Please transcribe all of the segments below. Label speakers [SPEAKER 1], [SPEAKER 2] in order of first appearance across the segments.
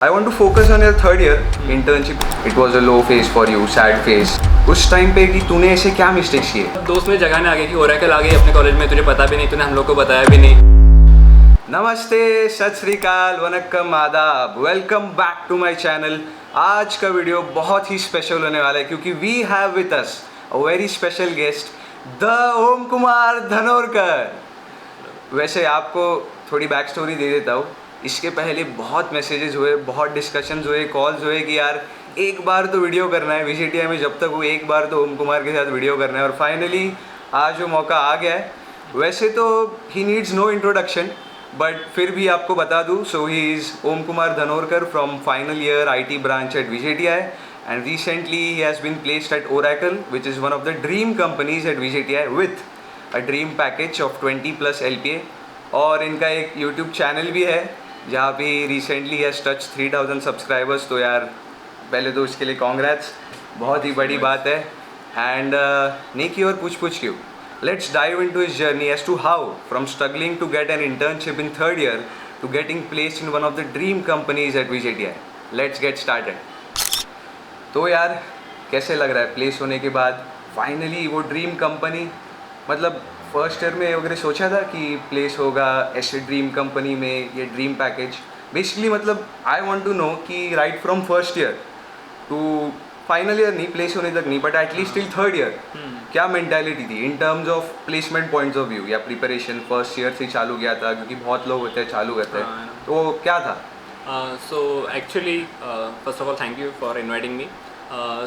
[SPEAKER 1] I want to focus on your third year internship. It was a low phase for you, sad phase. उस time पे कि तूने ऐसे क्या mistakes किए?
[SPEAKER 2] दोस्त मेरे जगह ने आ गया कि ओरेकल आ गई अपने कॉलेज में, तुझे पता भी नहीं, तूने हम लोग को बताया भी नहीं।
[SPEAKER 1] नमस्ते, सत श्री अकाल, वनक्कम, आदाब, welcome back to my channel. आज का वीडियो बहुत ही स्पेशल होने वाला है क्योंकि we have with us a very special guest, the Om Kumar Dhanorkar. वैसे आपको थोड़ी बैक स्टोरी दे देता हूँ। इसके पहले बहुत मैसेजेस हुए, बहुत डिस्कशंस हुए, कॉल्स हुए कि यार एक बार तो वीडियो करना है VCTI में, जब तक वो एक बार तो ओम कुमार के साथ वीडियो करना है। और फाइनली आज वो मौका आ गया है। वैसे तो he needs no introduction, but फिर भी आपको बता दूँ, so he is Om Kumar Dhanorkar from final year IT branch at VCTI, and recently he has been placed at Oracle, which is one of the dream companies at VCTI with a dream package of 20+ LPA। और इनका एक YouTube channel भी है जहाँ पे recently has touch 3000 subscribers. तो यार पहले तो उसके लिए कॉन्ग्रेट्स, बहुत ही बड़ी बात है। एंड नहीं की और पूछ क्यों, let's dive into his journey as to how from struggling to get an internship in third year to getting placed in one of the dream companies at VCTI। Let's get started. तो यार कैसे लग रहा है place होने के बाद finally वो ड्रीम कंपनी? मतलब फर्स्ट ईयर में वगैरह सोचा था कि प्लेस होगा ऐसे ड्रीम कंपनी में, ये ड्रीम पैकेज बेसिकली। मतलब आई वांट टू नो कि right from first year to final year, नहीं प्लेस होने तक नहीं, but at least till third year क्या मेंटालिटी थी in terms of placement points of view, या प्रिपरेशन फर्स्ट ईयर से चालू किया था? क्योंकि बहुत लोग होते हैं चालू करते हैं, तो क्या था?
[SPEAKER 2] So actually first of all thank you for inviting me.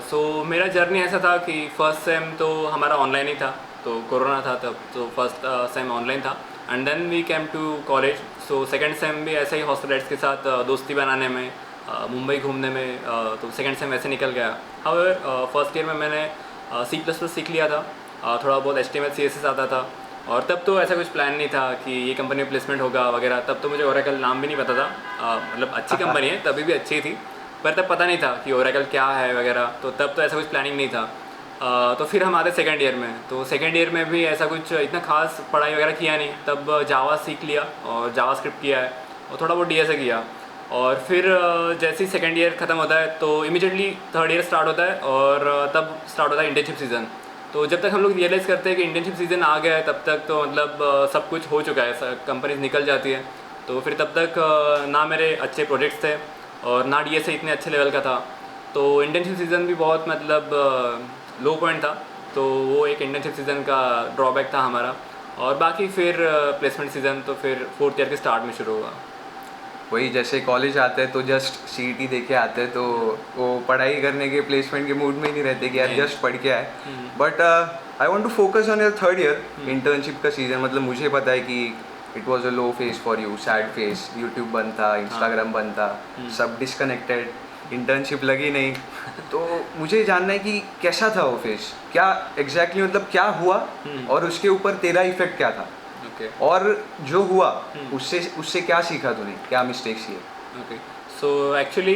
[SPEAKER 2] So मेरा जर्नी ऐसा था कि फर्स्ट सेम तो हमारा ऑनलाइन ही था, तो कोरोना था तब, तो फर्स्ट सेम ऑनलाइन था and then we came to college. So second sem भी ऐसे ही हॉस्टलाइट्स के साथ दोस्ती बनाने में, मुंबई घूमने में, तो सेकंड सेम ऐसे निकल गया। हाउएवर फर्स्ट ईयर में मैंने C++ सीख लिया था, थोड़ा बहुत HTML CSS आता था, और तब तो ऐसा कुछ प्लान नहीं था कि ये कंपनी में प्लेसमेंट होगा वगैरह। तब तो मुझे ओरेकल नाम भी नहीं पता था, मतलब अच्छी कंपनी है, तभी भी अच्छी थी, पर तब पता नहीं था कि ओरेकल क्या है वगैरह, तो तब तो ऐसा कुछ प्लानिंग नहीं था। तो फिर हम आते सेकेंड ईयर में, तो सेकेंड ईयर में भी ऐसा कुछ इतना खास पढ़ाई वगैरह किया नहीं। तब जावा सीख लिया और जावा स्क्रिप्ट किया है और थोड़ा बहुत DSA किया। और फिर जैसे ही सेकेंड ईयर ख़त्म होता है तो इमीडिएटली थर्ड ईयर स्टार्ट होता है, और तब स्टार्ट होता है इंटर्नशिप सीज़न। तो जब तक हम लोग रियलाइज़ करते हैं कि इंटर्नशिप सीज़न आ गया है, तब तक तो मतलब सब कुछ हो चुका है, कंपनीज निकल जाती है। तो फिर तब तक ना मेरे अच्छे प्रोजेक्ट्स थे और ना DSA इतने अच्छे लेवल का था, तो इंटर्नशिप सीज़न भी बहुत मतलब लो पॉइंट था। तो वो एक इंटर्नशिप सीज़न का ड्रॉबैक था हमारा। और बाकी फिर प्लेसमेंट सीज़न तो फिर फोर्थ ईयर के स्टार्ट में शुरू हुआ।
[SPEAKER 1] वही जैसे कॉलेज आते हैं तो जस्ट CET दे के आते हैं, तो वो पढ़ाई करने के, प्लेसमेंट के मूड में ही नहीं रहते कि यार जस्ट पढ़ के आए। But I want to focus on your third year internship का सीज़न। मतलब मुझे पता है कि it was a low phase for you, sad phase. YouTube बंद था, इंस्टाग्राम बंद था, सब डिसकनेक्टेड, इंटर्नशिप लगी नहीं। तो मुझे जानना है कि कैसा था वो फेज, क्या एग्जैक्टली मतलब क्या हुआ, और उसके ऊपर तेरा इफेक्ट क्या था?
[SPEAKER 2] ओके।
[SPEAKER 1] और जो हुआ उससे क्या सीखा तूने, क्या मिस्टेक्स किए?
[SPEAKER 2] Okay, so actually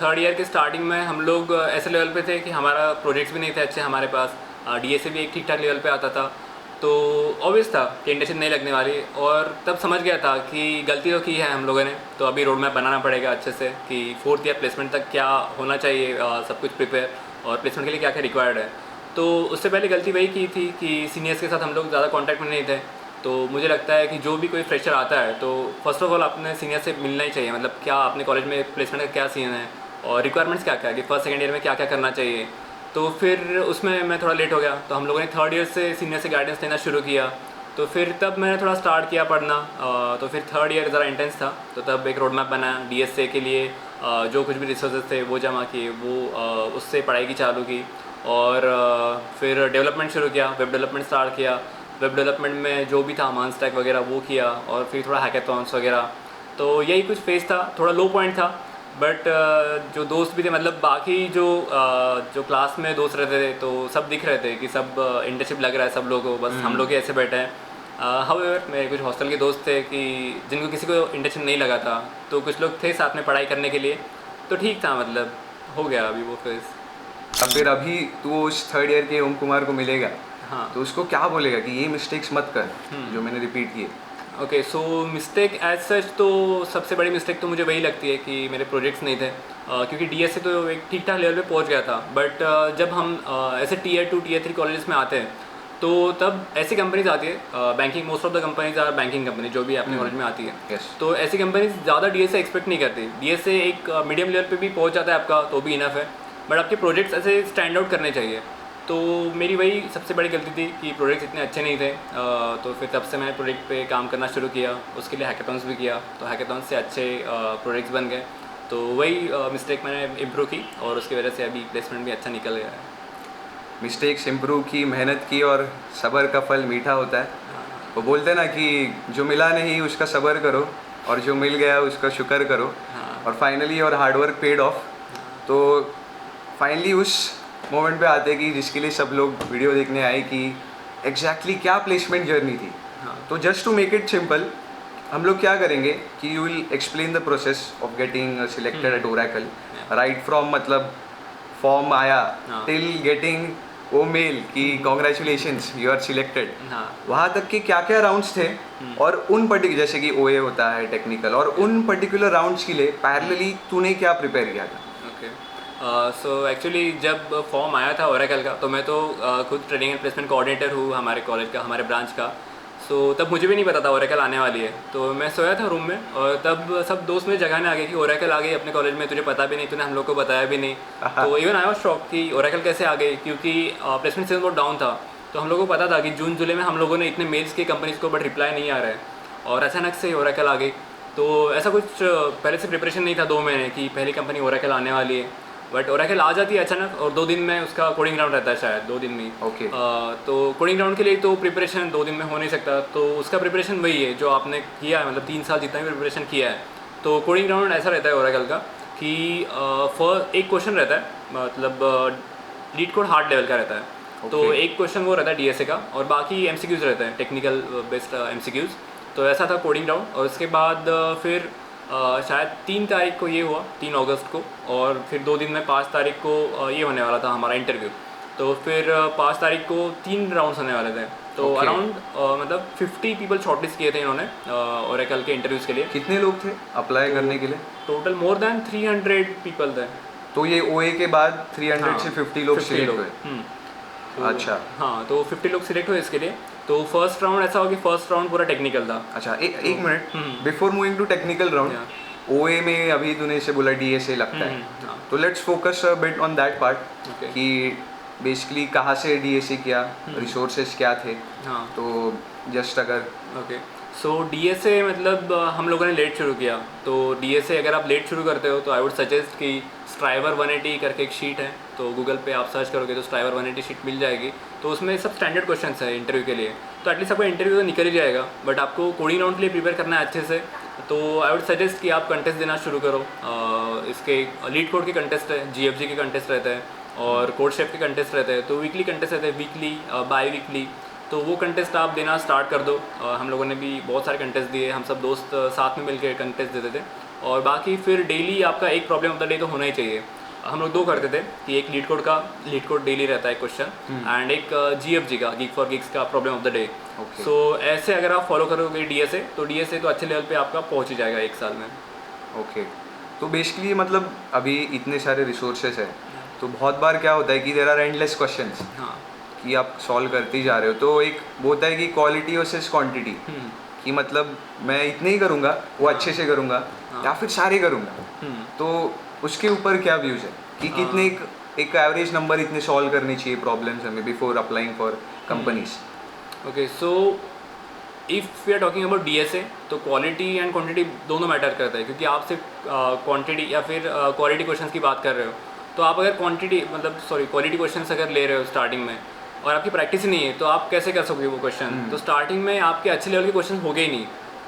[SPEAKER 2] third year के स्टार्टिंग में हम लोग ऐसे लेवल पे थे कि हमारा प्रोजेक्ट्स भी नहीं थे अच्छे हमारे पास, DSA भी एक ठीक ठाक लेवल पे आता था, तो ऑब्वियस था कि इंटर्नशिप नहीं लगने वाली। और तब समझ गया था कि गलती तो की है हम लोगों ने, तो अभी रोड मैप बनाना पड़ेगा अच्छे से कि फोर्थ ईयर प्लेसमेंट तक क्या होना चाहिए, सब कुछ प्रिपेयर, और प्लेसमेंट के लिए क्या क्या रिक्वायर्ड है। तो उससे पहले गलती वही की थी कि सीनियर्स के साथ हम लोग ज़्यादा कॉन्टैक्ट में नहीं थे। तो मुझे लगता है कि जो भी कोई फ्रेशर आता है तो फर्स्ट ऑफ ऑल अपने सीनियर से मिलना ही चाहिए, मतलब क्या अपने कॉलेज में प्लेसमेंट का क्या सीन है और रिक्वायरमेंट्स क्या क्या है कि फर्स्ट सेकंड ईयर में क्या क्या करना चाहिए। तो फिर उसमें मैं थोड़ा लेट हो गया, तो हम लोगों ने थर्ड ईयर से सीनियर से गाइडेंस लेना शुरू किया। तो फिर तब मैंने थोड़ा स्टार्ट किया पढ़ना, तो फिर थर्ड ईयर ज़रा इंटेंस था, तो तब एक रोड मैप बनाया DSA के लिए, जो कुछ भी रिसोर्सेज थे वो जमा किए, वो उससे पढ़ाई की चालू की। और फिर डेवलपमेंट शुरू किया, वेब डेवलपमेंट स्टार्ट किया। वेब डेवलपमेंट में जो भी था मान स्टैक वगैरह वो किया, और फिर थोड़ा हैकेथॉन्स वगैरह। तो यही कुछ फेज़ था, थोड़ा लो पॉइंट था। बट जो दोस्त भी थे, मतलब बाकी जो क्लास में दोस्त रहते थे, तो सब दिख रहे थे कि सब इंटर्नशिप लग रहा है सब लोगों को, बस हम लोग ही ऐसे बैठे हैं। हाउएवर मेरे कुछ हॉस्टल के दोस्त थे कि जिनको किसी को इंटर्नशिप नहीं लगा था, तो कुछ लोग थे साथ में पढ़ाई करने के लिए, तो ठीक था, मतलब हो गया अभी वो फेज़।
[SPEAKER 1] अब फिर अभी तू उस थर्ड ईयर के ओम कुमार को मिलेगा,
[SPEAKER 2] हाँ,
[SPEAKER 1] तो उसको क्या बोलेगा कि ये मिस्टेक्स मत कर जो मैंने रिपीट किए?
[SPEAKER 2] ओके, सो मिस्टेक एज सच तो सबसे बड़ी मिस्टेक तो मुझे वही लगती है कि मेरे प्रोजेक्ट्स नहीं थे, क्योंकि डीएसए तो एक ठीक ठाक लेवल पे पहुंच गया था। बट जब हम ऐसे टीयर 2 टीयर 3 कॉलेजेस में आते हैं तो तब ऐसी कंपनीज आती है, banking, most of the companies are banking company जो भी अपने कॉलेज में आती है।
[SPEAKER 1] Yes.
[SPEAKER 2] तो ऐसी कंपनीज ज़्यादा डीएसए एक्सपेक्ट नहीं करती। डीएसए एक मीडियम लेवल पे भी पहुंच जाता है आपका तो भी इनफ है, बट आपके प्रोजेक्ट्स ऐसे स्टैंड आउट करने चाहिए। तो मेरी वही सबसे बड़ी गलती थी कि प्रोजेक्ट्स इतने अच्छे नहीं थे। तो फिर तब से मैंने प्रोजेक्ट पे काम करना शुरू किया, उसके लिए हैकेथॉन्स भी किया, तो हैकेथॉन्स से अच्छे प्रोजेक्ट्स बन गए। तो वही मिस्टेक मैंने इम्प्रूव की और उसकी वजह से अभी प्लेसमेंट भी अच्छा निकल गया है।
[SPEAKER 1] मिस्टेक्स इम्प्रूव की, मेहनत की, और सब्र का फल मीठा होता है। वो बोलते हैं ना कि जो मिला नहीं उसका सब्र करो और जो मिल गया उसका शुक्र करो।
[SPEAKER 2] हाँ।
[SPEAKER 1] और finally your hard work paid of. तो फाइनली उस मोमेंट पे आते हैं कि जिसके लिए सब लोग वीडियो देखने आए कि एग्जैक्टली क्या प्लेसमेंट जर्नी थी।
[SPEAKER 2] हाँ।
[SPEAKER 1] तो just to make it simple, हम लोग क्या करेंगे कि you will explain the process of getting selected at Oracle, right from मतलब फॉर्म आया
[SPEAKER 2] हाँ।
[SPEAKER 1] टिल गेटिंग वो मेल कि कॉन्ग्रेचुलेशंस यू आर सिलेक्टेड,
[SPEAKER 2] हाँ।
[SPEAKER 1] वहाँ तक के क्या क्या राउंड्स थे। और उन पर्टिकुलर जैसे कि ओए होता है टेक्निकल, और उन पर्टिकुलर राउंड्स के लिए पैरेलली तूने क्या प्रिपेयर किया था?
[SPEAKER 2] ओके, सो एक्चुअली जब फॉर्म आया था ओरेकल का तो मैं तो खुद ट्रेनिंग एंड प्लेसमेंट कोऑर्डिनेटर हूँ हमारे कॉलेज का, हमारे ब्रांच का। सो तब मुझे भी नहीं पता था ओरेकल आने वाली है। तो मैं सोया था रूम में और तब सब दोस्त मुझे जगाने आ गए कि ओरेकल आ गई अपने कॉलेज में, तुझे पता भी नहीं, तूने हम लोग को बताया भी नहीं। तो इवन आई वाज शॉक कि ओरेकल कैसे आ गई, क्योंकि प्लेसमेंट सीजन बहुत डाउन था। तो हम लोगों को पता था कि जून जुलाई में हम लोगों ने इतने मेल्स की कंपनीज को बट रिप्लाई नहीं आ रहा है, और अचानक से ओरेकल आ गई। तो ऐसा कुछ पहले से प्रिपरेशन नहीं था 2 महीने की पहली कंपनी ओरेकल आने वाली है। बट ओरेकल आ जाती है अचानक और 2 दिन में उसका कोडिंग राउंड रहता है, शायद 2 दिन में।
[SPEAKER 1] ओके।
[SPEAKER 2] तो कोडिंग राउंड के लिए तो प्रिपरेशन 2 दिन में हो नहीं सकता, तो उसका प्रिपरेशन वही है जो आपने किया है, मतलब 3 साल जितना भी प्रिपरेशन किया है। तो कोडिंग राउंड ऐसा रहता है ओरेकल का कि एक क्वेश्चन रहता है, मतलब लीड कोड हार्ड लेवल का रहता है। तो
[SPEAKER 1] Okay.
[SPEAKER 2] एक क्वेश्चन वो रहता है डीएसए का और बाकी एमसीक्यूज रहते हैं, टेक्निकल बेस्ड एमसीक्यूज। तो ऐसा था कोडिंग राउंड। और उसके बाद फिर शायद 3 तारीख को ये हुआ, 3 अगस्त को, और फिर 2 दिन में 5 तारीख को ये होने वाला था हमारा इंटरव्यू। तो फिर 5 तारीख को 3 राउंड्स होने वाले थे। तो
[SPEAKER 1] Okay.
[SPEAKER 2] अराउंड मतलब 50 पीपल शॉर्टलिस्ट किए थे इन्होंने ओरेकल के इंटरव्यूज़ के लिए।
[SPEAKER 1] कितने लोग थे अप्लाई करने के लिए?
[SPEAKER 2] टोटल मोर देन 300 पीपल थे।
[SPEAKER 1] तो ये ओए के बाद 300 से 50 लोग
[SPEAKER 2] 50
[SPEAKER 1] सिलेक्ट
[SPEAKER 2] लोग।
[SPEAKER 1] हुए?
[SPEAKER 2] तो,
[SPEAKER 1] अच्छा।
[SPEAKER 2] हाँ, तो 50 लोग सिलेक्ट हुए इसके लिए। तो फर्स्ट राउंड ऐसा हो कि फर्स्ट राउंड पूरा टेक्निकल था।
[SPEAKER 1] अच्छा, एक minute, before moving to technical round, OA में अभी तूने इसे बोला डीएसए लगता है,
[SPEAKER 2] हाँ।
[SPEAKER 1] तो let's focus a bit on that part
[SPEAKER 2] Okay.
[SPEAKER 1] कि बेसिकली कहाँ से डीएसए किया, रिसोर्सेज क्या थे।
[SPEAKER 2] हाँ।
[SPEAKER 1] तो जस्ट अगर
[SPEAKER 2] ओके, सो डीएसए मतलब हम लोगों ने लेट शुरू किया। तो डीएसए अगर आप लेट शुरू करते हो तो आई वुड सजेस्ट कि स्ट्राइवर 180 करके एक शीट है, तो गूगल पे आप सर्च करोगे तो स्ट्राइवर 180 शीट मिल जाएगी। तो उसमें सब स्टैंडर्ड क्वेश्चंस है इंटरव्यू के लिए, तो एटलीस्ट आपका इंटरव्यू तो निकल ही जाएगा। बट आपको कोडिंग राउंड के लिए प्रिपेयर करना है अच्छे से। तो आई वुड सजेस्ट कि आप कंटेस्ट देना शुरू करो। इसके लीड कोड के कंटेस्ट है, जीएफजी के कंटेस्ट रहते हैं, और कोड शेफ के कंटेस्ट रहते हैं। तो वीकली कंटेस्ट रहते हैं, वीकली, बाई वीकली। तो वो कंटेस्ट आप देना स्टार्ट कर दो। हम लोगों ने भी बहुत सारे कंटेस्ट दिए, हम सब दोस्त साथ में मिलकर कंटेस्ट देते थे। और बाकी फिर डेली आपका एक प्रॉब्लम ऑफ द डे तो होना ही चाहिए। हम लोग 2 करते थे कि एक लीड कोड डेली रहता है क्वेश्चन, एंड एक जीएफजी का, गीक फॉर गिग्स का problem of the day.
[SPEAKER 1] Okay.
[SPEAKER 2] सो ऐसे अगर आप फॉलो करोगे डीएसए तो डीएसए तो अच्छे लेवल पे आपका पहुंच ही जाएगा 1 साल में।
[SPEAKER 1] ओके, तो बेसिकली मतलब अभी इतने सारे रिसोर्सेज है, तो बहुत बार क्या होता है कि देयर आर एंडलेस क्वेश्चंस
[SPEAKER 2] हाँ।
[SPEAKER 1] कि आप सॉल्व करते ही जा रहे हो। तो एक वो होता है कि क्वालिटी वर्सेस क्वांटिटी, कि मतलब मैं इतने ही करूँगा, वो अच्छे से करूँगा, या फिर सारे करूँगा। तो उसके ऊपर क्या व्यूज है कि कितने एक एवरेज नंबर इतने सॉल्व करनी चाहिए प्रॉब्लम्स हमें before applying for companies?
[SPEAKER 2] Okay, so if we are talking about DSA तो क्वालिटी एंड क्वांटिटी दोनों मैटर करता है, क्योंकि आप सिर्फ क्वांटिटी या फिर क्वालिटी क्वेश्चंस की बात कर रहे हो। तो आप अगर क्वालिटी क्वेश्चंस अगर ले रहे हो स्टार्टिंग में और आपकी प्रैक्टिस ही नहीं है तो आप कैसे कर सकते हो वो क्वेश्चन? तो स्टार्टिंग में आपके अच्छे लेवल के क्वेश्चन हो गए ही नहीं।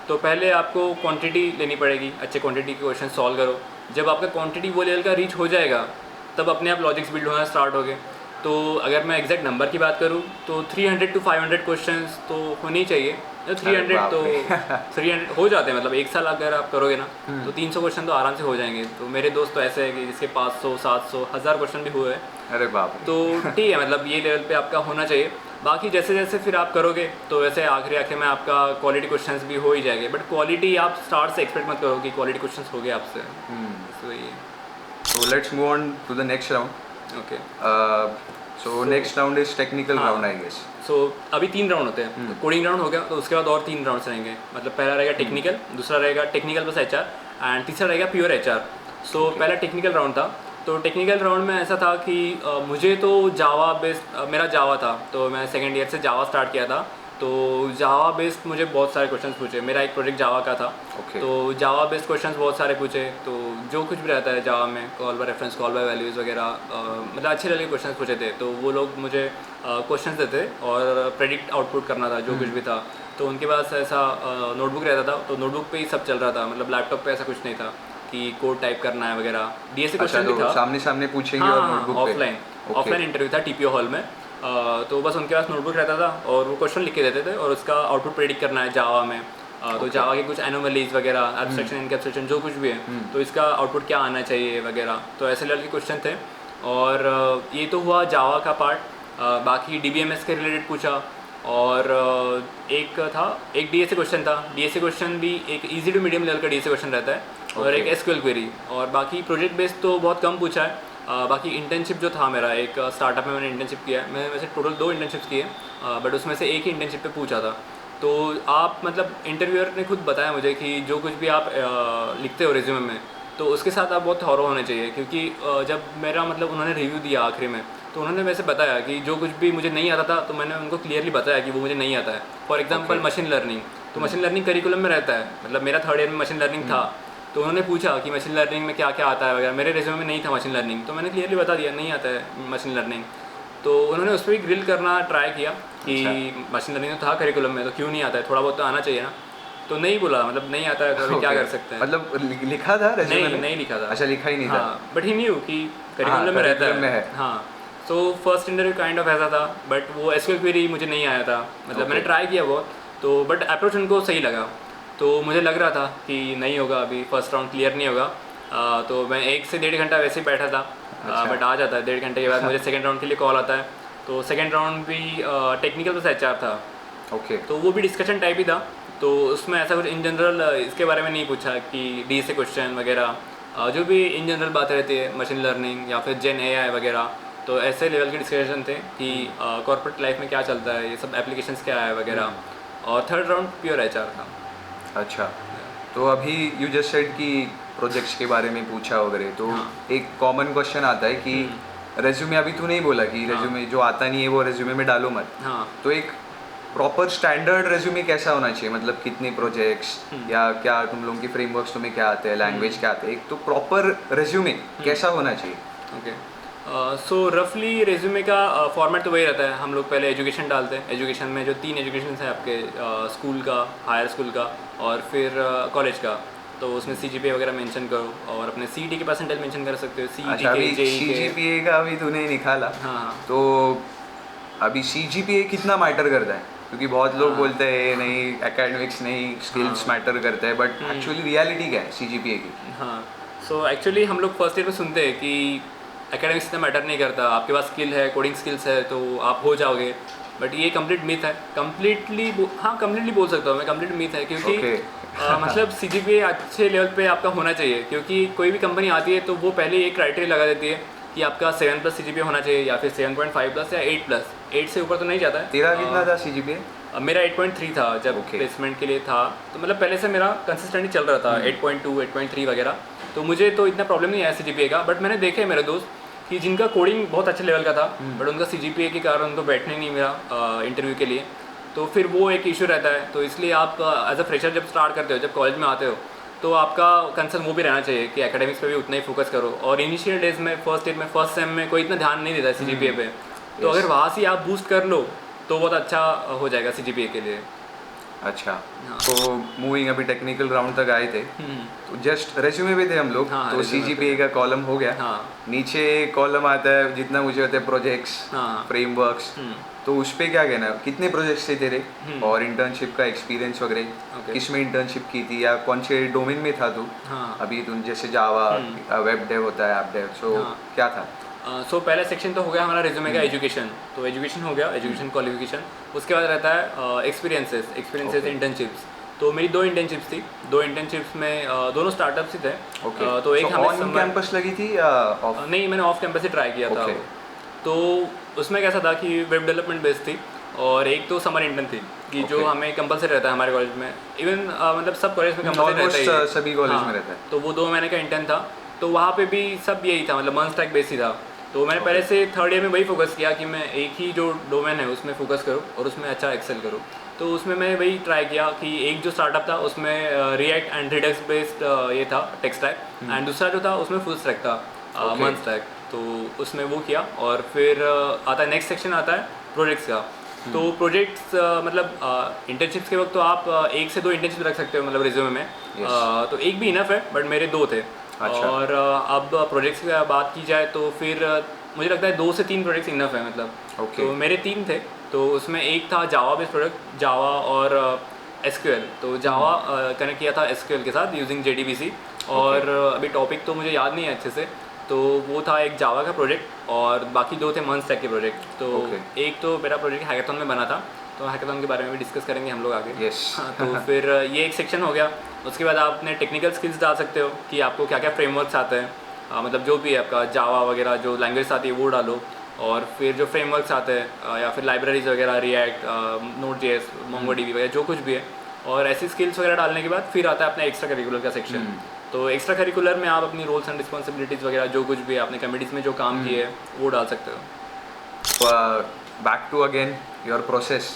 [SPEAKER 2] तो पहले आपको क्वांटिटी लेनी पड़ेगी, अच्छे क्वांटिटी के क्वेश्चन सॉल्व करो। जब आपका क्वांटिटी वो लेवल का रीच हो जाएगा तब अपने आप लॉजिक्स बिल्ड होना स्टार्ट हो गए। तो अगर मैं एग्जैक्ट नंबर की बात करूँ तो 300 to 500 क्वेश्चंस तो होने ही चाहिए। 300
[SPEAKER 1] बाप
[SPEAKER 2] तो
[SPEAKER 1] रे।
[SPEAKER 2] 300 हो जाते हैं, मतलब एक साल अगर आप करोगे ना तो 300 क्वेश्चन तो आराम से हो जाएंगे। तो मेरे दोस्त तो ऐसे हैं कि जिसके 500 700 1000 क्वेश्चन भी हुए हैं।
[SPEAKER 1] अरे बाप रे।
[SPEAKER 2] तो ठीक है, मतलब ये लेवल पे आपका होना चाहिए। बाकी जैसे जैसे फिर आप करोगे तो वैसे आखिरी में आपका क्वालिटी क्वेश्चंस भी हो ही जाएंगे, बट क्वालिटी आप स्टार्ट से एक्सपेक्ट मत करो कि क्वालिटी क्वेश्चंस हो गए आपसे। तो ये
[SPEAKER 1] So let's move on to the next round.
[SPEAKER 2] Okay.
[SPEAKER 1] So next round is technical
[SPEAKER 2] हाँ।
[SPEAKER 1] round, I guess.
[SPEAKER 2] सो अभी 3 राउंड होते हैं। तो कोडिंग राउंड हो गया, तो उसके बाद और 3 राउंड्स रहेंगे। मतलब पहला रहेगा टेक्निकल, दूसरा रहेगा टेक्निकल प्लस एचआर एंड तीसरा रहेगा प्योर एचआर। सो पहला टेक्निकल राउंड था। तो टेक्निकल राउंड में ऐसा था कि मुझे तो जावा बेस्ड, मेरा जावा था, तो मैं सेकेंड ईयर से जावा स्टार्ट किया था। तो जावा बेस्ड मुझे बहुत सारे क्वेश्चंस पूछे। मेरा एक प्रोजेक्ट जावा का था।
[SPEAKER 1] Okay.
[SPEAKER 2] तो जावा बेस्ड क्वेश्चंस बहुत सारे पूछे। तो जो कुछ भी रहता है जावा में, call by reference, call by values वगैरह, मतलब अच्छे लगे क्वेश्चंस पूछे थे। तो वो लोग मुझे क्वेश्चंस देते और प्रेडिक्ट आउटपुट करना था जो कुछ भी था। तो उनके पास ऐसा नोटबुक रहता था, तो नोटबुक पे ही सब चल रहा था। मतलब लैपटॉप पे ऐसा कुछ नहीं था कि कोड टाइप करना है वगैरह। डीएसए
[SPEAKER 1] अच्छा,
[SPEAKER 2] क्वेश्चन भी था।
[SPEAKER 1] सामने सामने पूछेंगे
[SPEAKER 2] हाँ
[SPEAKER 1] और
[SPEAKER 2] हाँ,
[SPEAKER 1] नोटबुक पे।
[SPEAKER 2] Offline
[SPEAKER 1] Okay.
[SPEAKER 2] ऑफलाइन इंटरव्यू था टीपीओ हॉल में। तो बस उनके पास नोटबुक रहता था और वो क्वेश्चन लिख के देते थे और उसका आउटपुट प्रेडिक्ट करना है जावा में। तो जावा के कुछ एनोमलीज वगैरह, एब्स्ट्रैक्शन, इनकैप्सुलेशन, जो कुछ भी है, तो इसका आउटपुट क्या आना चाहिए वगैरह। तो ऐसे लेवल के क्वेश्चन थे। और ये तो हुआ जावा का पार्ट। बाकी डीबीएमएस के रिलेटेड पूछा। और एक डीएसए क्वेश्चन था। डीएसए क्वेश्चन भी एक इजी टू मीडियम लेवल का डीएसए क्वेश्चन रहता है। और एक एसक्यूएल क्वेरी। और बाकी प्रोजेक्ट बेस्ड तो बहुत कम पूछा है। बाकी इंटर्नशिप जो था मेरा, एक स्टार्टअप में मैंने इंटर्नशिप किया है। मैंने वैसे टोटल 2 इंटर्नशिप्स किए, बट उसमें से एक ही इंटर्नशिप पे पूछा था। तो आप मतलब इंटरव्यूअर ने खुद बताया मुझे कि जो कुछ भी आप लिखते हो रिज्यूमे में, तो उसके साथ आप बहुत थॉरो होने चाहिए। क्योंकि जब मेरा मतलब उन्होंने रिव्यू दिया आखिरी में, तो उन्होंने वैसे बताया कि जो कुछ भी मुझे नहीं आता था, तो मैंने उनको क्लियरली बताया कि वो मुझे नहीं आता है। फॉर एग्जांपल मशीन लर्निंग, तो मशीन लर्निंग करिकुलम में रहता है। मतलब मेरा 3rd ईयर में मशीन लर्निंग था। तो उन्होंने पूछा कि मशीन लर्निंग में क्या क्या आता है वगैरह। मेरे रिज्यूमे में नहीं था मशीन लर्निंग, तो मैंने क्लियरली बता दिया नहीं आता है मशीन लर्निंग। तो उन्होंने उस पर भी ग्रिल करना ट्राई किया कि मशीन लर्निंग तो था करिकुलम में, तो क्यों नहीं आता है, थोड़ा बहुत तो आना चाहिए ना। तो नहीं बोला, मतलब नहीं आता है तो अभी क्या कर सकते हैं।
[SPEAKER 1] मतलब लिखा था रेज्यूमे में?
[SPEAKER 2] नहीं लिखा था।
[SPEAKER 1] अच्छा, लिखा ही नहीं था।
[SPEAKER 2] हाँ, बट ही न्यू कि करिकुलम में रहता
[SPEAKER 1] curriculum में
[SPEAKER 2] है।
[SPEAKER 1] है।
[SPEAKER 2] हाँ। So first interview kind of ऐसा था, बट वो एसक्यूएल क्वेरी मुझे नहीं आया था। मतलब मैंने ट्राई किया बहुत, तो बट अप्रोच उनको सही लगा। तो मुझे लग रहा था कि नहीं होगा, अभी फर्स्ट राउंड क्लियर नहीं होगा। तो मैं 1 से 1.5 घंटा वैसे ही बैठा था। बट आ जाता है 1.5 घंटे के बाद मुझे सेकंड राउंड के लिए कॉल आता है। तो सेकंड राउंड भी टेक्निकल प्लस एचआर था।
[SPEAKER 1] ओके।
[SPEAKER 2] तो वो भी डिस्कशन टाइप ही था। तो उसमें ऐसा कुछ इन जनरल इसके बारे में नहीं पूछा कि डीएसए क्वेश्चन वगैरह, जो भी इन जनरल बातें रहती है, मशीन लर्निंग या फिर जेन एआई वगैरह। तो ऐसे लेवल के डिस्कशन थे कि कॉर्पोरेट लाइफ में क्या चलता है, ये सब एप्लीकेशंस क्या है वगैरह। और थर्ड राउंड प्योर एचआर था।
[SPEAKER 1] अच्छा, तो अभी यू जस्ट सेड कि प्रोजेक्ट्स के बारे में पूछा वगैरह, तो एक कॉमन क्वेश्चन आता है कि रेज्यूमे, अभी तू नहीं बोला कि रेज्यूमे जो आता नहीं है वो रेज्यूमे में डालो मत।
[SPEAKER 2] हाँ।
[SPEAKER 1] तो एक प्रॉपर स्टैंडर्ड रेज्यूमे कैसा होना चाहिए? मतलब कितने प्रोजेक्ट्स या क्या तुम लोगों की फ्रेमवर्क्स तुम्हें क्या आते हैं, लैंग्वेज क्या आते हैं? एक तो प्रॉपर रेज्यूमे कैसा होना चाहिए?
[SPEAKER 2] ओके। सो रफली रेज्यूमे का फॉर्मेट तो वही रहता है। हम लोग पहले एजुकेशन डालते हैं। एजुकेशन में जो 3 एजुकेशन है आपके, स्कूल का, हायर स्कूल का और फिर कॉलेज का। तो उसमें सीजीपीए वगैरह मेंशन करो और अपने सीईटी के परसेंटाइल मेंशन कर सकते हो। सीईटी
[SPEAKER 1] अच्छा, अभी
[SPEAKER 2] के, जेईई के।
[SPEAKER 1] सीजीपीए का अभी तूने निकाला,
[SPEAKER 2] हाँ।
[SPEAKER 1] तो अभी सीजीपीए कितना मैटर करता है? क्योंकि बहुत लोग बोलते हैं नहीं, एकेडमिक्स नहीं, स्किल्स मैटर करते हैं, बट एक्चुअली रियलिटी क्या है सीजीपीए की?
[SPEAKER 2] हाँ। सो एक्चुअली हम लोग फर्स्ट ईयर में सुनते हैं कि एकेडमिक्स इतना मैटर नहीं करता, आपके पास स्किल है, कोडिंग स्किल्स है तो आप हो जाओगे। बट ये कंप्लीट मिथ है। कंप्लीटली बोल सकता हूँ मैं, कंप्लीट मिथ है। क्योंकि मतलब सीजीपीए अच्छे लेवल पे आपका होना चाहिए। क्योंकि कोई भी कंपनी आती है तो वो पहले एक क्राइटेरिया लगा देती है कि आपका 7+ सीजीपीए होना चाहिए या फिर 7.5+ या 8+। 8 से ऊपर तो नहीं जाता है।
[SPEAKER 1] तेरा कितना था सीजीपीए?
[SPEAKER 2] मेरा 8.3 था जब प्लेसमेंट के लिए था। तो मतलब पहले से मेरा कंसिस्टेंटली चल रहा था 8.2, 8.3 वगैरह। तो मुझे तो इतना प्रॉब्लम नहीं आया सीजीपीए का। बट मैंने देखे मेरे दोस्त कि जिनका कोडिंग बहुत अच्छे लेवल का था, बट उनका सीजीपीए के कारण उनको बैठने नहीं मिला इंटरव्यू के लिए। तो फिर वो एक इशू रहता है। तो इसलिए आप एज अ फ्रेशर जब स्टार्ट करते हो, जब कॉलेज में आते हो, तो आपका कंसर्न वो भी रहना चाहिए कि एकेडमिक्स पे भी उतना ही फोकस करो। और इनिशियल डेज में, फर्स्ट ईयर में, फर्स्ट सेम में कोई इतना ध्यान नहीं देता सीजीपीए पे। तो अगर वहाँ से आप बूस्ट कर लो तो बहुत अच्छा हो जाएगा सीजीपीए के लिए।
[SPEAKER 1] अच्छा,
[SPEAKER 2] हाँ।
[SPEAKER 1] तो मूविंग अभी टेक्निकल राउंड तक आए थे, तो जस्ट रेज्यूमे पे थे हम लोग।
[SPEAKER 2] हाँ,
[SPEAKER 1] तो
[SPEAKER 2] resume
[SPEAKER 1] CGPA का कॉलम हो गया।
[SPEAKER 2] हाँ।
[SPEAKER 1] नीचे कॉलम आता है जितना मुझे होता है प्रोजेक्ट्स,
[SPEAKER 2] हाँ।
[SPEAKER 1] फ्रेमवर्क्स। तो उस पे क्या कहना है, कितने प्रोजेक्ट्स थे तेरे और इंटर्नशिप का एक्सपीरियंस वगैरह,
[SPEAKER 2] Okay.
[SPEAKER 1] किस में इंटर्नशिप की थी या कौन से डोमेन में था तू?
[SPEAKER 2] हाँ।
[SPEAKER 1] अभी तुम जैसे जावा, वेब डेव होता है, ऐप डेव, सो
[SPEAKER 2] हाँ।
[SPEAKER 1] क्या था?
[SPEAKER 2] सो पहला सेक्शन तो हो गया हमारा रिज्यूमे का एजुकेशन। तो एजुकेशन हो गया, एजुकेशन क्वालिफिकेशन। उसके बाद रहता है एक्सपीरियंसेस
[SPEAKER 1] Okay.
[SPEAKER 2] इंटर्नशिप्स। तो मेरी 2 इंटर्नशिप्स थी। 2 इंटर्नशिप्स में दोनों स्टार्टअप्स ही थे।
[SPEAKER 1] ओके,
[SPEAKER 2] तो एक हमें
[SPEAKER 1] ऑन कैंपस लगी थी या ऑफ?
[SPEAKER 2] नहीं, मैंने ऑफ कैंपस ही ट्राई किया था
[SPEAKER 1] Okay.
[SPEAKER 2] वो। तो उसमें कैसा था कि वेब डेवलपमेंट बेस्ड थी और एक तो समर इंटर्न थी कि जो
[SPEAKER 1] Okay.
[SPEAKER 2] हमें कंपलसरी रहता है हमारे कॉलेज में। इवन मतलब सब कॉलेज में कंपलसरी रहता ही है।
[SPEAKER 1] ऑलमोस्ट सभी कॉलेज में रहता है।
[SPEAKER 2] तो वो 2 महीने का इंटर्न था। तो वहाँ पे भी सब यही था, मतलब मंथ स्टैक बेस ही था। तो मैंने पहले से थर्ड ईयर में वही फोकस किया कि मैं एक ही जो डोमेन है उसमें फोकस करूँ और उसमें अच्छा एक्सेल करूँ। तो उसमें मैं वही ट्राई किया कि एक जो स्टार्टअप था उसमें रिएक्ट एंड रिडक्स बेस्ड ये था टेक स्टैक, एंड दूसरा जो था उसमें फुल स्टैक था,
[SPEAKER 1] Okay.
[SPEAKER 2] Month stack. तो उसमें वो किया और फिर आता है नेक्स्ट सेक्शन आता है प्रोजेक्ट्स का। तो प्रोजेक्ट्स मतलब इंटर्नशिप्स के वक्त तो आप 1 से 2 इंटर्नशिप रख सकते हो मतलब रिज्यूमे में। तो एक भी इनफ है, बट मेरे 2 थे।
[SPEAKER 1] अच्छा।
[SPEAKER 2] और अब प्रोजेक्ट्स की बात की जाए तो फिर मुझे लगता है 2 से 3 प्रोजेक्ट्स इनफ है मतलब।
[SPEAKER 1] Okay.
[SPEAKER 2] तो मेरे 3 थे। तो उसमें एक था जावा बेस्ड प्रोडक्ट, जावा और SQL। तो जावा कनेक्ट किया था SQL के साथ यूजिंग JDBC। और अभी टॉपिक तो मुझे याद नहीं है अच्छे से। तो वो था एक जावा का प्रोजेक्ट और बाकी 2 थे मंथ स्टैक के प्रोजेक्ट। तो
[SPEAKER 1] Okay.
[SPEAKER 2] एक तो मेरा प्रोजेक्ट हैकाथॉन में बना था, तो हैकाथॉन के बारे में भी डिस्कस करेंगे हम लोग आगे।
[SPEAKER 1] Yes.
[SPEAKER 2] हाँ, तो फिर ये एक सेक्शन हो गया। उसके बाद आप अपने टेक्निकल स्किल्स डाल सकते हो कि आपको क्या क्या फ्रेमवर्क्स आते हैं, मतलब जो भी है आपका जावा वगैरह जो लैंग्वेज आती है वो डालो। और फिर जो फ्रेमवर्क्स आते हैं या फिर लाइब्रेरीज वगैरह, रिएक्ट, Node.js, MongoDB वगैरह जो कुछ भी है। और ऐसी स्किल्स वगैरह डालने के बाद फिर आता है अपना एक्स्ट्रा करिकुलर का सेक्शन। तो एक्स्ट्रा करिकुलर में आप अपनी रोल्स एंड रिस्पॉन्सिबिलिटीज़ वगैरह जो कुछ भी है आपने कमिटीज़ में जो काम किए है वो डाल सकते हो।
[SPEAKER 1] Back to again your process.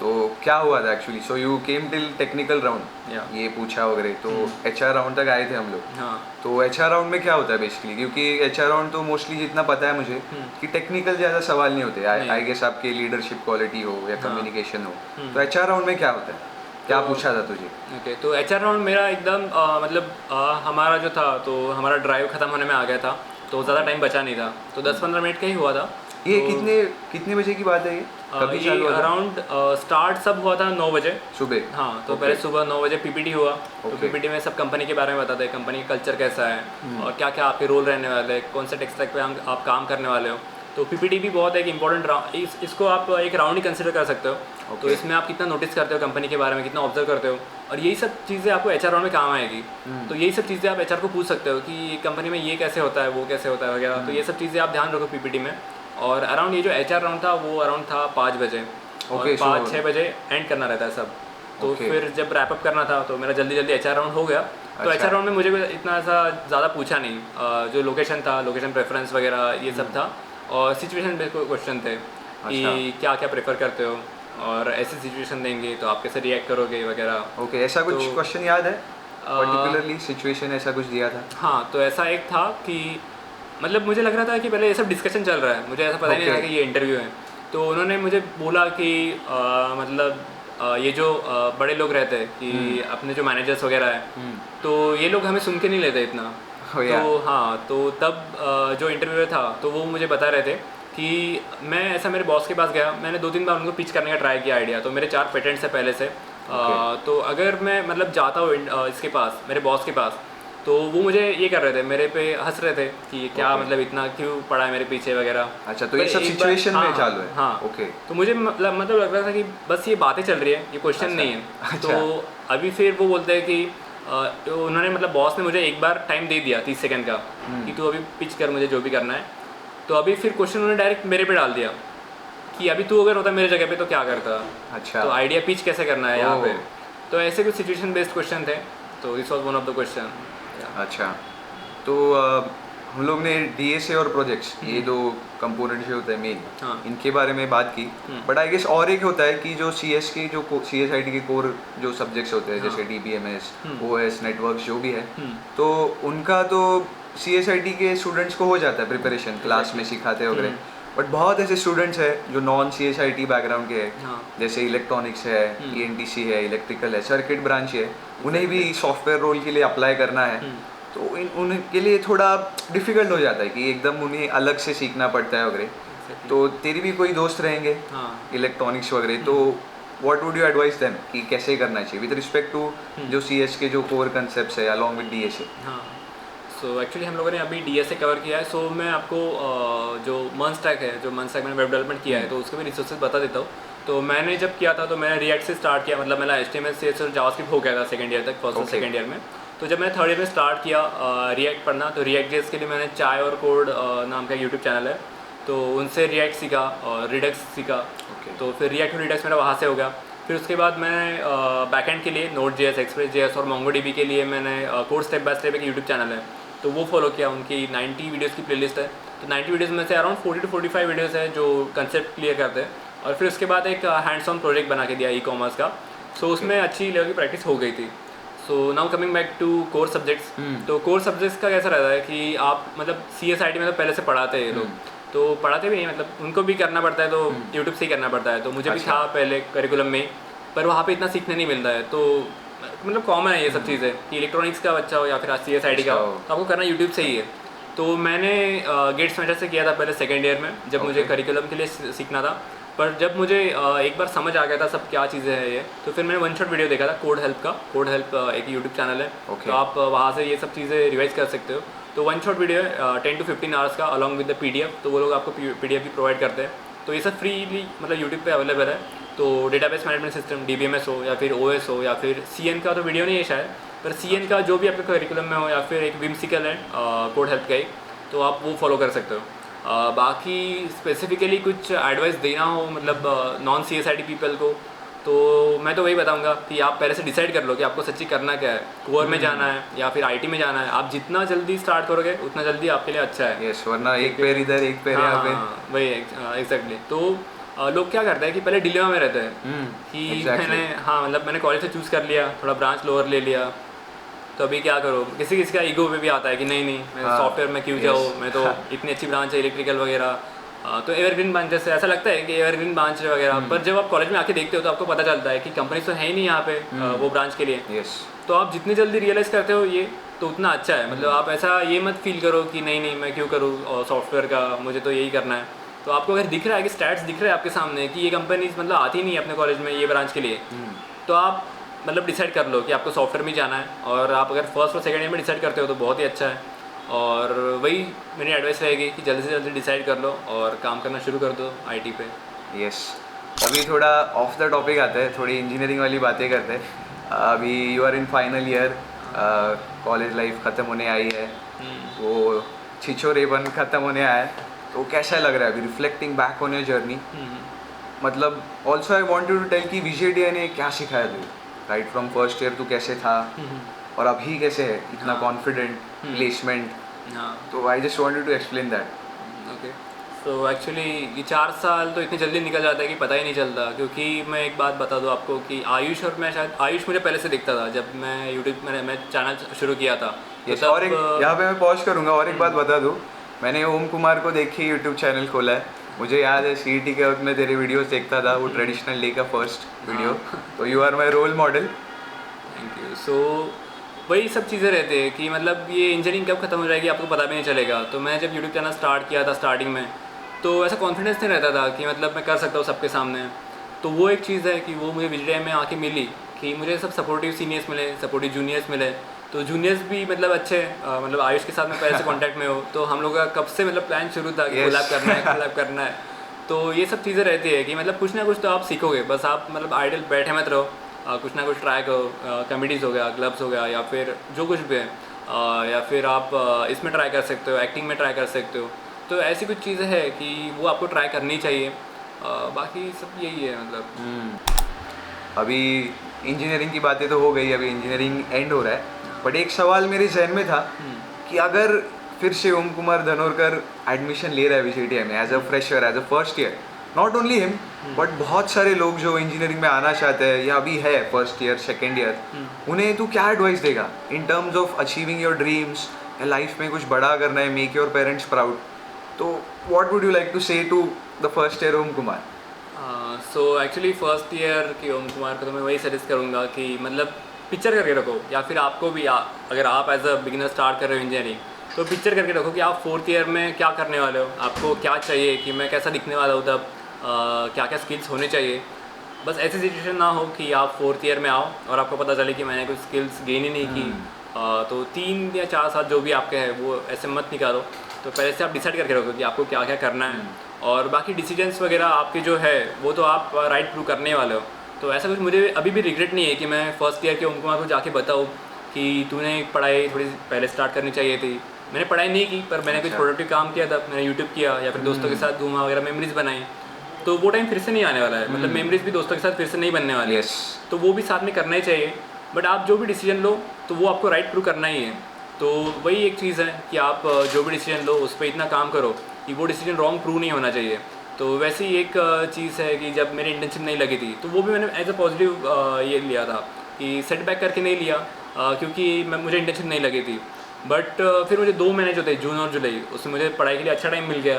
[SPEAKER 1] तो क्या हुआ था actually? So you came till technical round,
[SPEAKER 2] Yeah.
[SPEAKER 1] ये पूछा वगैरह, तो HR राउंड तक आए थे हम लोग।
[SPEAKER 2] हाँ।
[SPEAKER 1] तो HR राउंड में क्या होता है बेसिकली? क्योंकि HR राउंड तो मोस्टली जितना पता है मुझे कि टेक्निकल ज़्यादा सवाल नहीं होते। आई गेस आपके लीडरशिप क्वालिटी हो या कम्युनिकेशन हो। तो HR राउंड में क्या होता है, क्या पूछा था तुझे?
[SPEAKER 2] ओके, तो HR राउंड मेरा एकदम मतलब हमारा जो था तो हमारा ड्राइव ख़त्म होने में आ गया था। तो ज़्यादा टाइम बचा नहीं था, तो 10-15 मिनट का ही हुआ था।
[SPEAKER 1] ये
[SPEAKER 2] तो,
[SPEAKER 1] कितने बजे की बात है ये? कभी
[SPEAKER 2] ये
[SPEAKER 1] चालू हुआ था?
[SPEAKER 2] अराउंड स्टार्ट सब हुआ था 9 बजे
[SPEAKER 1] सुबह?
[SPEAKER 2] हाँ। तो
[SPEAKER 1] Okay.
[SPEAKER 2] पहले सुबह 9 बजे PPT हुआ। तो
[SPEAKER 1] Okay.
[SPEAKER 2] PPT में सब कंपनी के बारे में बताते हैं, कंपनी का कल्चर कैसा है और क्या क्या आपके रोल रहने वाले हैं, कौन से टेक स्टैक पे आप काम करने वाले हो। तो PPT भी बहुत एक इंपॉर्टेंट राउंड, इसको आप एक राउंड ही कंसिडर कर सकते हो। तो
[SPEAKER 1] Okay.
[SPEAKER 2] इसमें आप कितना नोटिस करते हो कंपनी के बारे में, कितना ऑब्जर्व करते हो, और यही सब चीज़ें आपको HR राउंड में काम आएगी। तो यही सब चीज़ें आप HR को पूछ सकते हो कि कंपनी में ये कैसे होता है, वो कैसे होता है वगैरह। तो ये सब चीज़ें आप ध्यान रखो PPT में। और अराउंड ये जो HR राउंड था वो अराउंड था 5 बजे। और
[SPEAKER 1] Okay,
[SPEAKER 2] 5-6 बजे एंड करना रहता है सब। तो
[SPEAKER 1] Okay.
[SPEAKER 2] फिर जब रैपअप करना था तो मेरा जल्दी जल्दी HR राउंड हो गया। तो
[SPEAKER 1] अच्छा।
[SPEAKER 2] HR राउंड में मुझे इतना ऐसा ज़्यादा पूछा नहीं। जो लोकेशन था, लोकेशन प्रेफरेंस वगैरह ये सब था, और सिचुएशन बेस्ड क्वेश्चन थे कि
[SPEAKER 1] अच्छा।
[SPEAKER 2] क्या क्या प्रेफर करते हो और ऐसी सिचुएशन देंगे तो आप कैसे रिएक्ट करोगे वगैरह।
[SPEAKER 1] ओके, ऐसा कुछ
[SPEAKER 2] तो-
[SPEAKER 1] क्वेश्चन याद है पर्टिकुलरली? सिचुएशन ऐसा कुछ दिया था?
[SPEAKER 2] हाँ, तो ऐसा एक था कि मतलब मुझे लग रहा था कि पहले ये सब डिस्कशन चल रहा है, मुझे ऐसा पता ही नहीं था
[SPEAKER 1] Okay.
[SPEAKER 2] कि ये इंटरव्यू है। तो उन्होंने मुझे बोला कि मतलब ये जो बड़े लोग रहते हैं कि अपने जो मैनेजर्स वगैरह है, तो ये लोग हमें सुन के नहीं लेते इतना।
[SPEAKER 1] Oh, yeah.
[SPEAKER 2] तो हाँ, तो तब जो इंटरव्यू था तो वो मुझे बता रहे थे कि मैं ऐसा मेरे बॉस के पास गया, मैंने 2-3 बार उनको पिच करने का ट्राई किया आइडिया। तो मेरे 4 पेटेंट्स है पहले से। तो अगर मैं मतलब जाता हूँ इसके पास, मेरे बॉस के पास, तो वो मुझे ये कर रहे थे, मेरे पे हंस रहे थे कि क्या
[SPEAKER 1] Okay.
[SPEAKER 2] मतलब इतना क्यों पड़ा है मेरे पीछे वगैरह।
[SPEAKER 1] अच्छा, तो ये
[SPEAKER 2] पर
[SPEAKER 1] सब
[SPEAKER 2] एक बार-
[SPEAKER 1] सिचुएशन में
[SPEAKER 2] हाँ,
[SPEAKER 1] चालू है?
[SPEAKER 2] हाँ।
[SPEAKER 1] ओके।
[SPEAKER 2] तो मुझे मतलब लग रहा था कि बस ये बातें चल रही है, ये क्वेश्चन
[SPEAKER 1] अच्छा,
[SPEAKER 2] नहीं है।
[SPEAKER 1] अच्छा।
[SPEAKER 2] तो अभी फिर वो बोलते हैं कि तो उन्होंने मतलब बॉस ने मुझे एक बार टाइम दे दिया 30 सेकंड का कि तू अभी पिच कर मुझे जो भी करना है। तो अभी फिर क्वेश्चन उन्होंने डायरेक्ट मेरे पे डाल दिया कि अभी तू अगर होता मेरे जगह पे तो क्या करता।
[SPEAKER 1] अच्छा।
[SPEAKER 2] तो आइडिया पिच कैसे करना है यहाँ पे।
[SPEAKER 1] ओह।
[SPEAKER 2] तो ऐसे कुछ सिचुएशन बेस्ड क्वेश्चन थे। तो this was one of the question.
[SPEAKER 1] अच्छा, तो हम लोग ने DSA और प्रोजेक्ट्स, ये 2 कंपोनेंट जो होते हैं मेन,
[SPEAKER 2] हाँ।
[SPEAKER 1] इनके बारे में बात की। बट आई गेस और एक होता है कि जो CS के जो CSIT के कोर जो सब्जेक्ट्स होते हैं,
[SPEAKER 2] हाँ।
[SPEAKER 1] जैसे DBMS, OS, नेटवर्क्स जो भी है,
[SPEAKER 2] हम्म।
[SPEAKER 1] तो उनका तो CSIT के स्टूडेंट्स को हो जाता है प्रिपरेशन, क्लास में सिखाते वगैरह। बट बहुत ऐसे स्टूडेंट्स हैं जो नॉन CSIT बैकग्राउंड के हैं,
[SPEAKER 2] हाँ
[SPEAKER 1] जैसे इलेक्ट्रॉनिक्स है, ENTC है, इलेक्ट्रिकल है, सर्किट ब्रांच है, उन्हें भी सॉफ्टवेयर रोल के लिए अप्लाई करना है। तो उनके लिए थोड़ा डिफिकल्ट हो जाता है कि एकदम उन्हें अलग से सीखना पड़ता है वगैरह।
[SPEAKER 2] exactly.
[SPEAKER 1] तो तेरी भी कोई दोस्त रहेंगे
[SPEAKER 2] हाँ
[SPEAKER 1] इलेक्ट्रॉनिक्स वगैरह, तो what would you advice them कि कैसे करना चाहिए विद रिस्पेक्ट टू जो CS के जो कोर कंसेप्ट्स है अलॉन्ग विद DSA?
[SPEAKER 2] हाँ सो एक्चुअली हम लोगों ने अभी DSA कवर किया है। सो मैं आपको जो मन स्टैक है, जो मन स्टैक मैंने वेब डेवलपमेंट किया है, तो उसके भी रिसोर्सेज बता देता हूँ। तो मैंने जब किया था तो मैंने रिएक्ट से स्टार्ट किया, मतलब मेरा HTML CSS और जावास्क्रिप्ट हो गया था सेकंड ईयर तक, फर्स्ट और सेकंड ईयर में। तो जब मैंने थर्ड ईयर में स्टार्ट किया रिएक्ट पढ़ना, तो रिएक्ट जेएस के लिए मैंने चाय और कोड नाम का यूट्यूब चैनल है, तो उनसे रिएक्ट सीखा और रिडक्स सीखा। तो फिर रिएक्ट और रिडक्स मेरा वहाँ से हो गया। फिर उसके बाद मैंने बैकएंड के लिए Node.js, Express.js और MongoDB के लिए मैंने कोड स्टेप बाय स्टेप एक यूट्यूब चैनल है, तो वो फॉलो किया। उनकी 90 वीडियोज़ की प्लेलिस्ट है, तो 90 वीडियोज़ में से अराउंड 40 to 45 वीडियोज़ है जो कंसेप्ट क्लियर करते हैं। और फिर उसके बाद एक हैंड्स ऑन प्रोजेक्ट बना के दिया ई-कॉमर्स का, सो उसमें अच्छी लेवल की प्रैक्टिस हो गई थी। So now coming back to core subjects. तो कोर सब्जेक्ट्स का कैसा रहता है कि आप मतलब CSIT में तो पहले से पढ़ाते हैं ये लोग, तो पढ़ाते भी नहीं, मतलब उनको भी करना पड़ता है, तो यूट्यूब से ही करना पड़ता है। तो मुझे भी था पहले करिकुलम में, पर वहाँ पे इतना सीखने नहीं मिलता है। तो मतलब कॉमन है ये सब चीज़ें कि इलेक्ट्रॉनिक्स का बच्चा हो या फिर CSIT का, तो आपको करना यूट्यूब से ही है। तो मैंने गेट्स मेथड से किया था पहले सेकेंड ईयर में, जब मुझे करिकुलम के लिए सीखना था। पर जब मुझे एक बार समझ आ गया था सब क्या चीज़ें हैं ये, तो फिर मैंने वन शॉट वीडियो देखा था कोड हेल्प का। कोड हेल्प एक यूट्यूब चैनल है, तो आप वहाँ से ये सब चीज़ें रिवाइज कर सकते हो। तो वन शॉट वीडियो है 10 to 15 आवर्स का अलॉन्ग विद द PDF, तो वो लोग आपको PDF भी प्रोवाइड करते हैं। तो ये सब फ्रीली मतलब यूट्यूब पे अवेलेबल है। तो डेटाबेस मैनेजमेंट सिस्टम DBMS हो या फिर OS हो या फिर CN का तो वीडियो नहीं है शायद, पर CN का जो भी आपके करिकुलम में हो, या फिर एक विम्सिकल है कोड हेल्प का एक, तो आप वो फॉलो कर सकते हो। बाकी स्पेसिफिकली कुछ एडवाइस देना हो मतलब नॉन CSIT पीपल को, तो मैं तो वही बताऊंगा कि आप पहले से डिसाइड कर लो कि आपको सच्ची करना क्या है, कोर में जाना है या फिर IT में जाना है। आप जितना जल्दी स्टार्ट करोगे उतना जल्दी आपके लिए अच्छा है।
[SPEAKER 1] यस, वरना एक पैर इधर एक पैर यहाँ पे।
[SPEAKER 2] वही एग्जैक्टली। तो लोग क्या करते हैं कि पहले डिलेमा में रहते हैं कि मैंने मतलब मैंने कॉलेज से चूज़ कर लिया, थोड़ा ब्रांच लोअर ले लिया, तो अभी क्या करो। किसी किसी का ईगो में भी आता है कि नहीं मैं सॉफ्टवेयर में क्यों जाऊँ, मैं तो इतनी अच्छी ब्रांच है इलेक्ट्रिकल वगैरह, तो एवरग्रीन ब्रांच जैसे ऐसा लगता है कि एवरग्रीन ब्रांच है वगैरह। पर जब आप कॉलेज में आके देखते हो तो आपको पता चलता है कि कंपनी तो है ही नहीं यहाँ पे वो ब्रांच के लिए। तो आप जितनी जल्दी रियलाइज़ करते हो ये, तो उतना अच्छा है। मतलब आप ऐसा ये मत फील करो कि नहीं मैं क्यों करूँ सॉफ्टवेयर का, मुझे तो यही करना है। तो आपको अगर दिख रहा है कि स्टैट्स दिख रहे हैं आपके सामने कि ये कंपनी मतलब आती नहीं है अपने कॉलेज में ये ब्रांच के लिए, तो आप मतलब डिसाइड कर लो कि आपको सॉफ्टवेयर में जाना है। और आप अगर फर्स्ट और सेकंड ईयर में डिसाइड करते हो तो बहुत ही अच्छा है। और वही मेरी एडवाइस रहेगी कि जल्दी से जल्दी डिसाइड कर लो और काम करना शुरू कर दो IT पे।
[SPEAKER 1] यस, अभी थोड़ा ऑफ द टॉपिक आता है, थोड़ी इंजीनियरिंग वाली बातें करते हैं। अभी you are in final year, college life ख़त्म होने आई है, वो छिछोरेपन ख़त्म होने आया है, तो कैसा लग रहा है अभी reflecting back on your journey? मतलब also I want you to tell कि VJTI ने क्या सिखाया तुझे, राइट फ्रॉम फर्स्ट ईयर तू कैसे था और अभी कैसे है, इतना कॉन्फिडेंट, प्लेसमेंट। तो I just want you to explain that.
[SPEAKER 2] Okay, so actually ये 4 साल तो इतनी जल्दी निकल जाता है कि पता ही नहीं चलता। क्योंकि मैं एक बात बता दूं आपको कि आयुष और मैं, शायद आयुष मुझे पहले से दिखता था जब मैं यूट्यूब मैं चैनल शुरू किया था।
[SPEAKER 1] yes, और एक यहाँ पे मैं पॉज करूँगा और एक बात बता दूँ, मैंने ओम कुमार को देखी यूट्यूब चैनल खोला है, मुझे याद है CET के वक्त में तेरे वीडियोस देखता था, वो ट्रेडिशनल डे का फर्स्ट वीडियो, तो you are my role model.
[SPEAKER 2] Thank you. So वही सब चीज़ें रहते हैं कि मतलब ये इंजीनियरिंग कब खत्म हो जाएगी आपको पता भी नहीं चलेगा। तो मैं जब यूट्यूब चैनल स्टार्ट किया था स्टार्टिंग में, तो ऐसा कॉन्फिडेंस नहीं रहता था कि मतलब मैं कर सकता हूँ सबके सामने। तो वो एक चीज़ है कि वो मुझे VJTI में आके मिली कि मुझे सब सपोर्टिव सीनियर्स मिले, सपोर्टिव जूनियर्स मिले। तो जूनियर्स भी मतलब अच्छे, मतलब आयुष के साथ मैं पहले से कांटेक्ट में हो, तो हम लोग का कब से मतलब प्लान शुरू था कि कोलैब करना है, कोलैब करना है। तो ये सब चीज़ें रहती है कि मतलब कुछ ना कुछ तो आप सीखोगे, बस आप मतलब आइडल बैठे मत रहो, कुछ ना कुछ ट्राई करो। कमेडीज़ हो गया, क्लब्स हो गया, या फिर जो कुछ भी है, या फिर आप इसमें ट्राई कर सकते हो, एक्टिंग में ट्राई कर सकते हो। तो ऐसी कुछ चीज़ें हैं कि वो आपको ट्राई करनी चाहिए। बाकी सब यही है मतलब।
[SPEAKER 1] अभी इंजीनियरिंग की बातें तो हो गई, अभी इंजीनियरिंग एंड हो रहा है, बट एक सवाल मेरे जहन में था कि अगर फिर से ओम कुमार धनोरकर एडमिशन ले रहा है VJTI में as a fresher, as a first year, not only him but बहुत सारे लोग जो इंजीनियरिंग में आना चाहते हैं या अभी है फर्स्ट ईयर सेकेंड ईयर, उन्हें तू क्या एडवाइस देगा in terms of achieving your dreams या लाइफ में कुछ बड़ा करना है, मेक योर पेरेंट्स प्राउड, तो what would you like to say to the first year Om Kumar?
[SPEAKER 2] So actually first year के ओम कुमार को तो मैं वही सजेस्ट करूँगा कि मतलब पिक्चर करके रखो, या फिर आपको भी अगर आप एज अ बिगिनर स्टार्ट कर रहे हो इंजीनियरिंग, तो पिक्चर करके रखो कि आप फोर्थ ईयर में क्या करने वाले हो, आपको क्या चाहिए, कि मैं कैसा दिखने वाला हूँ तब, क्या क्या स्किल्स होने चाहिए। बस ऐसी सिचुएशन ना हो कि आप फोर्थ ईयर में आओ और आपको पता चले कि मैंने कुछ स्किल्स गेन ही नहीं की। तो 3 या 4 साल जो भी आपके हैं वो ऐसे मत निकालो, तो पहले से आप डिसाइड करके रखो कि आपको क्या क्या करना है, और बाकी डिसीजंस वगैरह आपके जो है वो तो आप राइट प्रूव करने वाले हो। तो ऐसा कुछ मुझे अभी भी रिग्रेट नहीं है कि मैं फर्स्ट ईयर के ओम कुमार को जाके बताऊँ कि तूने पढ़ाई थोड़ी पहले स्टार्ट करनी चाहिए थी। मैंने पढ़ाई नहीं की, पर मैंने कुछ प्रोडक्टिव काम किया था, मैंने यूट्यूब किया या फिर दोस्तों के साथ घूमा वगैरह, मेमोरीज बनाई। तो वो टाइम फिर से नहीं आने वाला है, मतलब मेमोरीज भी दोस्तों के साथ फिर से नहीं बनने वाली है। तो वो भी साथ में करना ही चाहिए। बट आप जो भी डिसीजन लो तो वो आपको राइट प्रूव करना ही है। तो वही एक चीज़ है कि आप जो भी डिसीजन लो उस पर इतना काम करो कि वो डिसीजन रॉन्ग प्रूव नहीं होना चाहिए। तो वैसी एक चीज़ है कि जब मेरी इंटर्नशिप नहीं लगी थी तो वो भी मैंने एज अ पॉजिटिव ये लिया था कि सेटबैक करके नहीं लिया, क्योंकि मुझे इंटर्नशिप नहीं लगी थी। बट फिर मुझे 2 महीने जो थे, जून और जुलाई, उसमें मुझे पढ़ाई के लिए अच्छा टाइम मिल गया।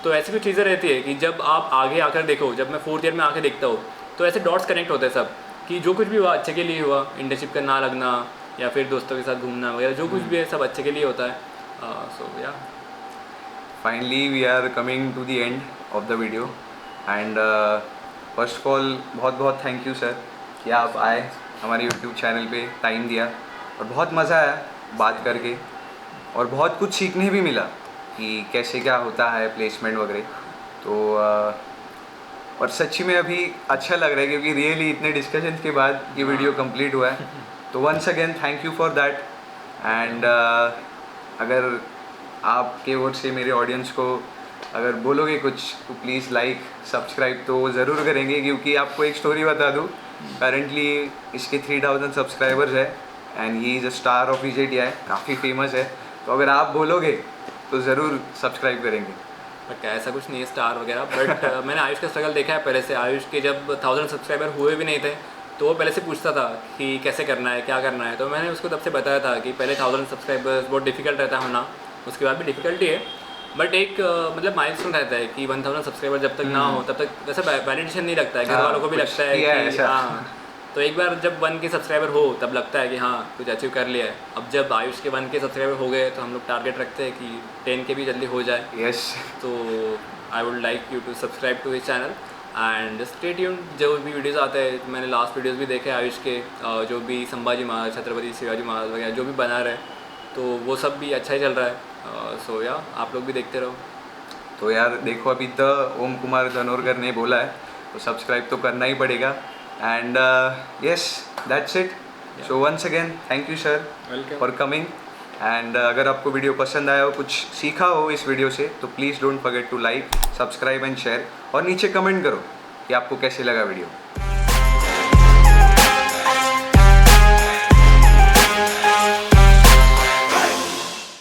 [SPEAKER 2] तो ऐसी कुछ चीज़ें रहती है कि जब आप आगे आकर देखो, जब मैं फोर्थ ईयर में आके देखता हूँ तो ऐसे डॉट्स कनेक्ट होते हैं सब, कि जो कुछ भी हुआ अच्छे के लिए हुआ, इंटर्नशिप का ना लगना या फिर दोस्तों के साथ घूमना वगैरह, जो कुछ भी है सब अच्छे के लिए होता है। So yeah
[SPEAKER 1] finally we are coming to the end of the video and first of all बहुत बहुत थैंक यू सर कि आप आए हमारे यूट्यूब चैनल पे, टाइम दिया, और बहुत मज़ा आया बात करके, और बहुत कुछ सीखने भी मिला कि कैसे क्या होता है प्लेसमेंट वगैरह। तो और सच्ची में अभी अच्छा लग रहा है क्योंकि रियली इतने डिस्कशन के बाद ये वीडियो कंप्लीट हुआ है। तो once again thank you for that. And अगर आपके ओर से मेरे ऑडियंस को अगर बोलोगे कुछ तो प्लीज़ लाइक सब्सक्राइब तो ज़रूर करेंगे, क्योंकि आपको एक स्टोरी बता दूँ, करंटली इसके 3000 सब्सक्राइबर्स है and he is a star of EJTI, काफ़ी फेमस है। तो अगर आप बोलोगे तो ज़रूर सब्सक्राइब करेंगे।
[SPEAKER 2] बट ऐसा कुछ नहीं है स्टार वगैरह, बट मैंने आयुष का स्ट्रगल देखा है पहले से। आयुष के जब 1000 सब्सक्राइबर हुए भी नहीं थे तो वो पहले से पूछता था कि कैसे करना है, क्या करना है। तो मैंने उसको तब से बताया था कि पहले 1000 सब्सक्राइबर्स बहुत डिफिकल्ट रहता है होना, उसके बाद भी डिफिकल्टी है, बट एक मतलब माइलस्टोन रहता है कि 1000 सब्सक्राइबर जब तक ना हो तब तक वैसे वैलिडेशन नहीं लगता है, घर वालों को भी लगता है कि हाँ। तो एक बार जब 1 के सब्सक्राइबर हो तब लगता है कि हाँ कुछ अचीव कर लिया है। अब जब आयुष के 1 के सब्सक्राइबर हो गए तो हम लोग टारगेट रखते हैं कि 10 के भी जल्दी हो जाए।
[SPEAKER 1] यस।
[SPEAKER 2] तो I would like you to subscribe to his channel and stay tuned. जो भी वीडियोस आते हैं, मैंने लास्ट वीडियोस भी देखे आयुष के, जो भी संभाजी महाराज, छत्रपति शिवाजी महाराज वगैरह जो भी बना रहे, तो वो सब भी अच्छा ही चल रहा है। सो या आप लोग भी देखते रहो।
[SPEAKER 1] तो यार देखो, अभी तो ओम कुमार धनोरकर ने बोला है तो सब्सक्राइब तो करना ही पड़ेगा। And yes, that's it. So once again thank you sir for coming. And अगर आपको वीडियो पसंद आया हो, कुछ सीखा हो इस वीडियो से, तो please don't forget to like, subscribe and share, और नीचे कमेंट करो कि आपको कैसे लगा वीडियो।